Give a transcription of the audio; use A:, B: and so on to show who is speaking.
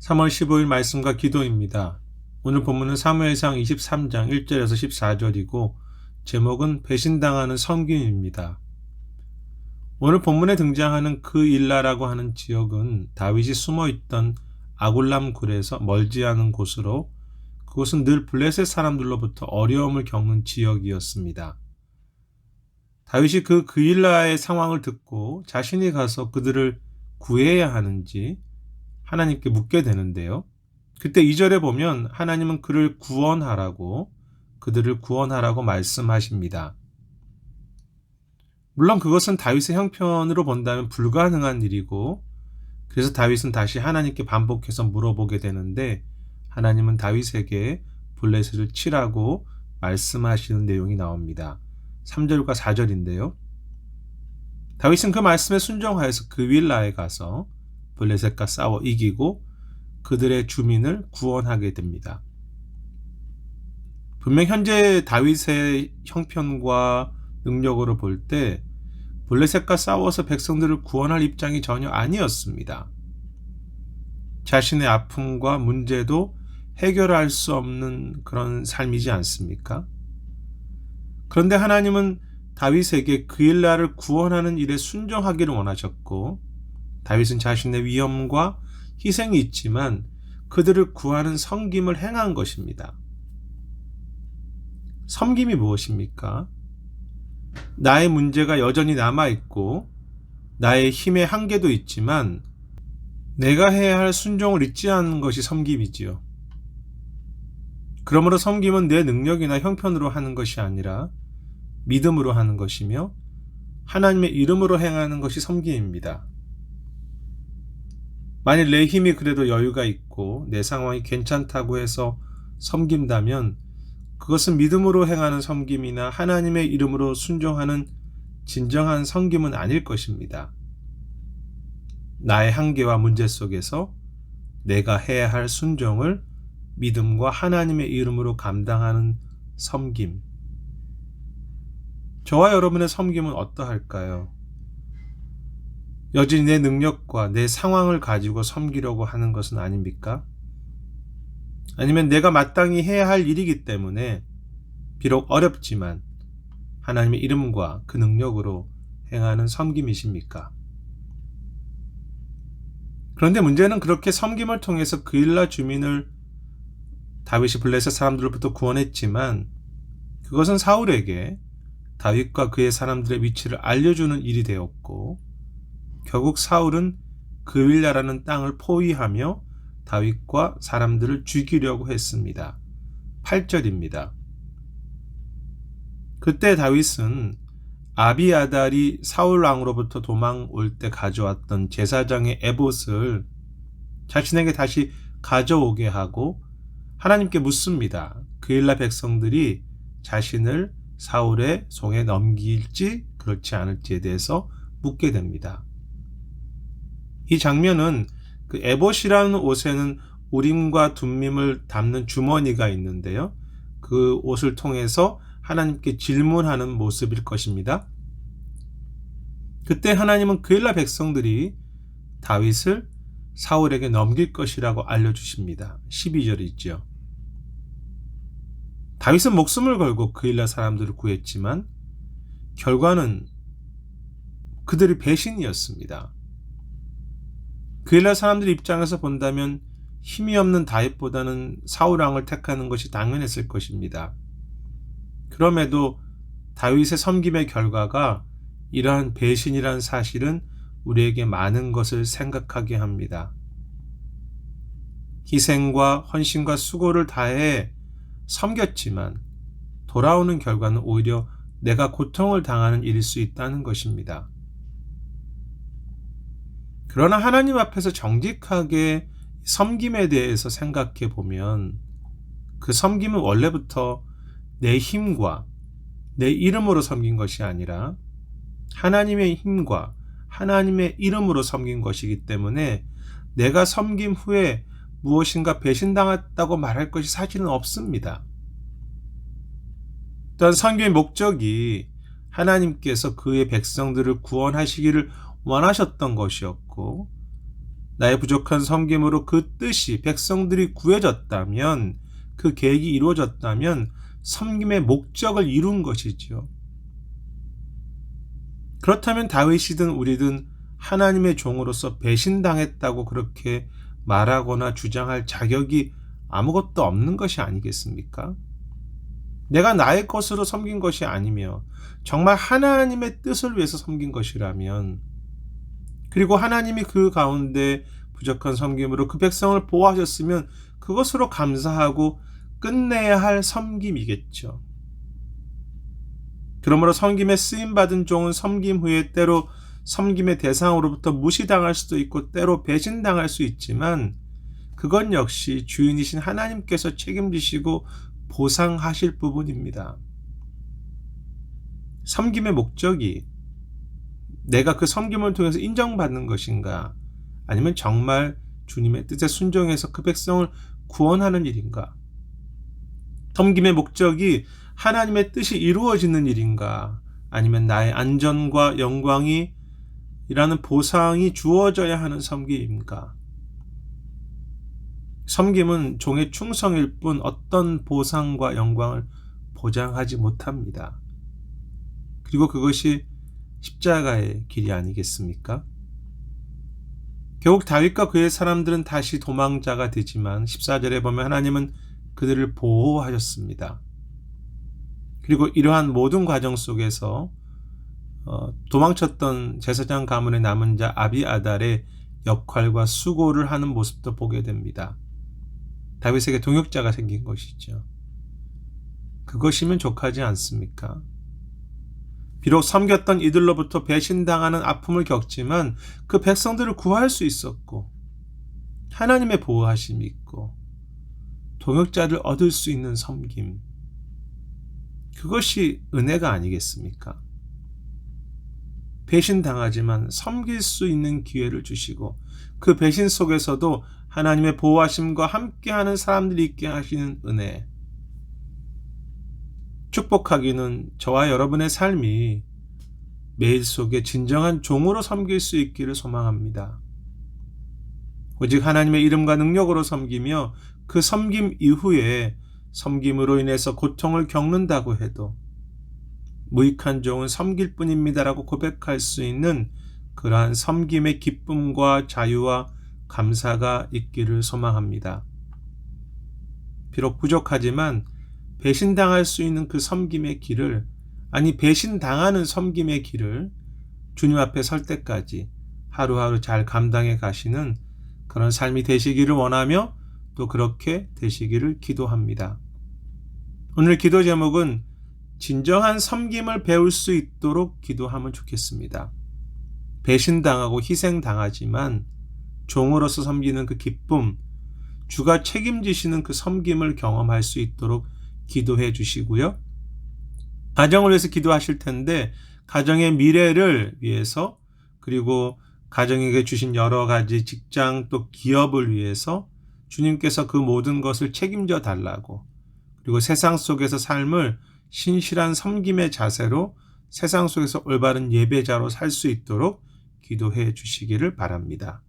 A: 3월 15일 말씀과 기도입니다. 오늘 본문은 사무엘상 23장 1절에서 14절이고 제목은 배신당하는 선김입니다. 오늘 본문에 등장하는 그 일라라고 하는 지역은 다윗이 숨어있던 아굴람 굴에서 멀지 않은 곳으로 그곳은 늘 블레셋 사람들로부터 어려움을 겪는 지역이었습니다. 다윗이 그 그일라의 상황을 듣고 자신이 가서 그들을 구해야 하는지 하나님께 묻게 되는데요. 그때 2절에 보면 하나님은 그들을 구원하라고 말씀하십니다. 물론 그것은 다윗의 형편으로 본다면 불가능한 일이고 그래서 다윗은 다시 하나님께 반복해서 물어보게 되는데 하나님은 다윗에게 블레셋을 치라고 말씀하시는 내용이 나옵니다. 3절과 4절인데요. 다윗은 그 말씀에 순종하여서 그윌라에 가서 블레셋과 싸워 이기고 그들의 주민을 구원하게 됩니다. 분명 현재 다윗의 형편과 능력으로 볼 때 블레셋과 싸워서 백성들을 구원할 입장이 전혀 아니었습니다. 자신의 아픔과 문제도 해결할 수 없는 그런 삶이지 않습니까? 그런데 하나님은 다윗에게 그일라를 구원하는 일에 순종하기를 원하셨고 다윗은 자신의 위험과 희생이 있지만 그들을 구하는 섬김을 행한 것입니다. 섬김이 무엇입니까? 나의 문제가 여전히 남아있고 나의 힘의 한계도 있지만 내가 해야 할 순종을 잊지 않는 것이 섬김이지요. 그러므로 섬김은 내 능력이나 형편으로 하는 것이 아니라 믿음으로 하는 것이며 하나님의 이름으로 행하는 것이 섬김입니다. 만일 내 힘이 그래도 여유가 있고 내 상황이 괜찮다고 해서 섬긴다면 그것은 믿음으로 행하는 섬김이나 하나님의 이름으로 순종하는 진정한 섬김은 아닐 것입니다. 나의 한계와 문제 속에서 내가 해야 할 순종을 믿음과 하나님의 이름으로 감당하는 섬김. 저와 여러분의 섬김은 어떠할까요? 여전히 내 능력과 내 상황을 가지고 섬기려고 하는 것은 아닙니까? 아니면 내가 마땅히 해야 할 일이기 때문에 비록 어렵지만 하나님의 이름과 그 능력으로 행하는 섬김이십니까? 그런데 문제는 그렇게 섬김을 통해서 그일라 주민을 다윗이 블레셋 사람들로부터 구원했지만 그것은 사울에게 다윗과 그의 사람들의 위치를 알려주는 일이 되었고 결국 사울은 그윌라라는 땅을 포위하며 다윗과 사람들을 죽이려고 했습니다. 8절입니다. 그때 다윗은 아비아달이 사울 왕으로부터 도망올 때 가져왔던 제사장의 에봇을 자신에게 다시 가져오게 하고 하나님께 묻습니다. 그일라 백성들이 자신을 사울의 손에 넘길지 그렇지 않을지에 대해서 묻게 됩니다. 이 장면은 그 에봇이라는 옷에는 우림과 둠밈을 담는 주머니가 있는데요. 그 옷을 통해서 하나님께 질문하는 모습일 것입니다. 그때 하나님은 그일라 백성들이 다윗을 사울에게 넘길 것이라고 알려주십니다. 12절이 있죠. 다윗은 목숨을 걸고 그일라 사람들을 구했지만 결과는 그들의 배신이었습니다. 그일라 사람들 입장에서 본다면 힘이 없는 다윗보다는 사울 왕을 택하는 것이 당연했을 것입니다. 그럼에도 다윗의 섬김의 결과가 이러한 배신이라는 사실은 우리에게 많은 것을 생각하게 합니다. 희생과 헌신과 수고를 다해 섬겼지만 돌아오는 결과는 오히려 내가 고통을 당하는 일일 수 있다는 것입니다. 그러나 하나님 앞에서 정직하게 섬김에 대해서 생각해 보면 그 섬김은 원래부터 내 힘과 내 이름으로 섬긴 것이 아니라 하나님의 힘과 하나님의 이름으로 섬긴 것이기 때문에 내가 섬김 후에 무엇인가 배신당했다고 말할 것이 사실은 없습니다. 또한 섬김의 목적이 하나님께서 그의 백성들을 구원하시기를 원하셨던 것이었고 나의 부족한 섬김으로 그 뜻이 백성들이 구해졌다면, 그 계획이 이루어졌다면 섬김의 목적을 이룬 것이지요. 그렇다면 다윗이든 우리든 하나님의 종으로서 배신당했다고 그렇게 말하거나 주장할 자격이 아무것도 없는 것이 아니겠습니까? 내가 나의 것으로 섬긴 것이 아니며 정말 하나님의 뜻을 위해서 섬긴 것이라면, 그리고 하나님이 그 가운데 부족한 섬김으로 그 백성을 보호하셨으면 그것으로 감사하고 끝내야 할 섬김이겠죠. 그러므로 섬김에 쓰임받은 종은 섬김 후에 때로 섬김의 대상으로부터 무시당할 수도 있고 때로 배신당할 수 있지만, 그건 역시 주인이신 하나님께서 책임지시고 보상하실 부분입니다. 섬김의 목적이 내가 그 섬김을 통해서 인정받는 것인가, 아니면 정말 주님의 뜻에 순종해서 그 백성을 구원하는 일인가, 섬김의 목적이 하나님의 뜻이 이루어지는 일인가, 아니면 나의 안전과 영광이 이라는 보상이 주어져야 하는 섬김인가. 섬김은 종의 충성일 뿐 어떤 보상과 영광을 보장하지 못합니다. 그리고 그것이 십자가의 길이 아니겠습니까? 결국 다윗과 그의 사람들은 다시 도망자가 되지만 14절에 보면 하나님은 그들을 보호하셨습니다. 그리고 이러한 모든 과정 속에서 도망쳤던 제사장 가문의 남은 자 아비아달의 역할과 수고를 하는 모습도 보게 됩니다. 다윗에게 동역자가 생긴 것이죠. 그것이면 족하지 않습니까? 비록 섬겼던 이들로부터 배신당하는 아픔을 겪지만 그 백성들을 구할 수 있었고, 하나님의 보호하심이 있고, 동역자를 얻을 수 있는 섬김, 그것이 은혜가 아니겠습니까? 배신당하지만 섬길 수 있는 기회를 주시고, 그 배신 속에서도 하나님의 보호하심과 함께하는 사람들이 있게 하시는 은혜, 축복하기는 저와 여러분의 삶이 매일 속에 진정한 종으로 섬길 수 있기를 소망합니다. 오직 하나님의 이름과 능력으로 섬기며 그 섬김 이후에 섬김으로 인해서 고통을 겪는다고 해도 무익한 종은 섬길 뿐입니다라고 고백할 수 있는 그러한 섬김의 기쁨과 자유와 감사가 있기를 소망합니다. 비록 부족하지만 배신당할 수 있는 그 섬김의 길을, 아니 배신당하는 섬김의 길을 주님 앞에 설 때까지 하루하루 잘 감당해 가시는 그런 삶이 되시기를 원하며 또 그렇게 되시기를 기도합니다. 오늘 기도 제목은 진정한 섬김을 배울 수 있도록 기도하면 좋겠습니다. 배신당하고 희생당하지만 종으로서 섬기는 그 기쁨, 주가 책임지시는 그 섬김을 경험할 수 있도록 기도해 주시고요. 가정을 위해서 기도하실 텐데 가정의 미래를 위해서, 그리고 가정에게 주신 여러 가지 직장 또 기업을 위해서 주님께서 그 모든 것을 책임져 달라고, 그리고 세상 속에서 삶을 신실한 섬김의 자세로 세상 속에서 올바른 예배자로 살 수 있도록 기도해 주시기를 바랍니다.